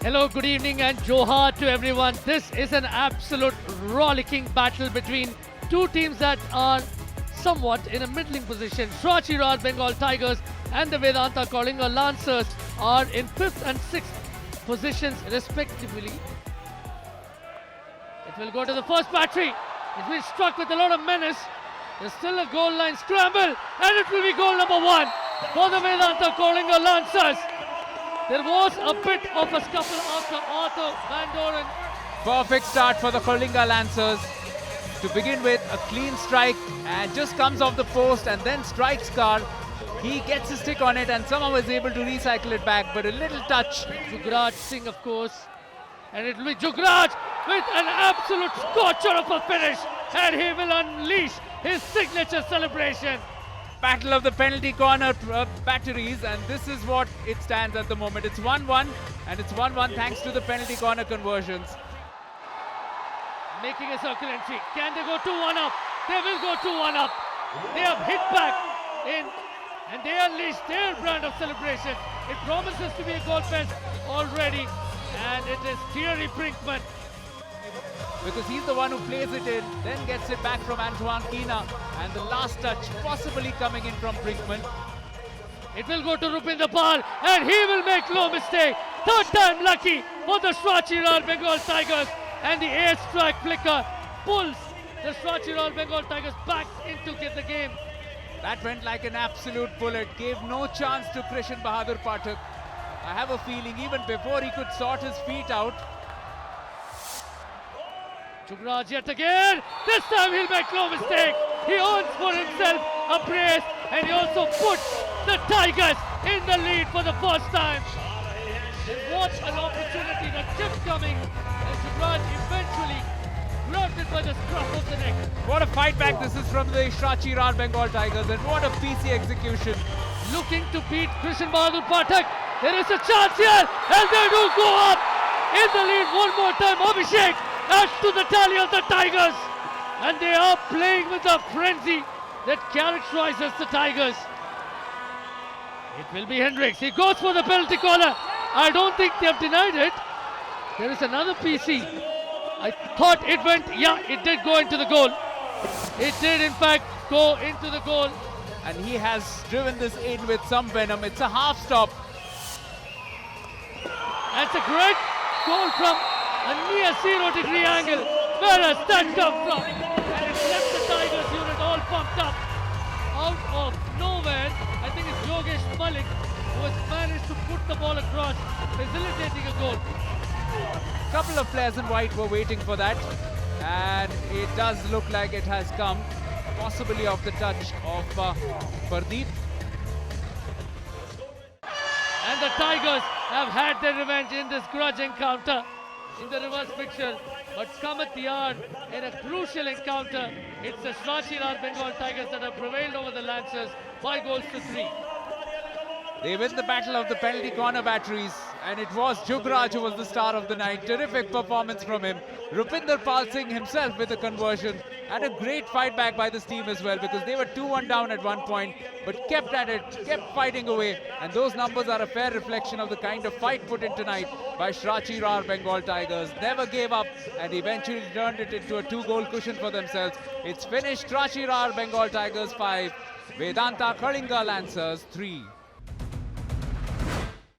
Hello, good evening, and Johar to everyone. This is an absolute rollicking battle between two teams that are somewhat in a middling position. Srachiraj Bengal Tigers and the Vedanta Kalinga Lancers are in 5th and 6th positions respectively. It will go to the first battery. It will be struck with a lot of menace. There's still a goal line scramble, and it will be goal number 1 for the Vedanta Kalinga Lancers. There was a bit of a scuffle after Arthur Van Doren. Perfect start for the Kalinga Lancers. To begin with, a clean strike and just comes off the post and then strikes Carr. He gets a stick on it and somehow is able to recycle it back, but a little touch. Jugraj Singh, of course. And it will be Jugraj with an absolute scorcher of a finish. And he will unleash his signature celebration. Battle of the penalty corner batteries, and this is what it stands at the moment. It's 1-1, and it's 1-1 thanks to the penalty corner conversions. Making a circle entry. Can they go 2-1 up? They will go 2-1 up. They have hit back in, and they unleash their brand of celebration. It promises to be a goal fest already, and it is Thierry Brinkman. Because he's the one who plays it in, then gets it back from Antoine Kina, and the last touch possibly coming in from Brinkman. It will go to Rupinder Pal, and he will make no mistake. Third time lucky for the Srachiraj Bengal Tigers, and the air strike flicker pulls the Srachiraj Bengal Tigers back into the game. That went like an absolute bullet, gave no chance to Krishan Bahadur Pathak. I have a feeling even before he could sort his feet out. Jugraj yet again. This time he'll make no mistake. He owns for himself a brace, and he also puts the Tigers in the lead for the first time. And what an opportunity that kept coming, and Jugraj eventually grabbed it by the scruff of the neck. What a fight back this is from the Srachiraj Bengal Tigers, and what a PC execution. Looking to beat Krishan Bahadur Pathak. There is a chance here, and they do go up in the lead one more time. Abhishek adds to the tally of the Tigers, and they are playing with a frenzy that characterizes the Tigers. It will be Hendricks. He goes for the penalty corner. I don't think they have denied it. There is another PC. I thought it went, yeah, it did go into the goal. It did in fact go into the goal. And he has driven this in with some venom. It's a half stop. That's a great goal from a near 0-degree angle. Where has that come from? And it left the Tigers unit all pumped up. Out of nowhere, I think it's Yogesh Malik who has managed to put the ball across, facilitating a goal. A couple of players in white were waiting for that, and it does look like it has come, possibly off the touch of Pardeep. And the Tigers have had their revenge in this grudge encounter in the reverse picture. But come at the hour, in a crucial encounter, it's the Srachiraj Bengal Tigers that have prevailed over the Lancers 5 goals to 3. They win the battle of the penalty corner batteries, and it was Jugraj who was the star of the night. Terrific performance from him. Rupinder Pal Singh himself with a conversion, and a great fight back by this team as well, because they were 2-1 down at one point, but kept at it, kept fighting away, and those numbers are a fair reflection of the kind of fight put in tonight by Srachiraj Bengal Tigers. Never gave up, and eventually turned it into a 2-goal cushion for themselves. It's finished Srachiraj Bengal Tigers 5, Vedanta Kalinga Lancers 3.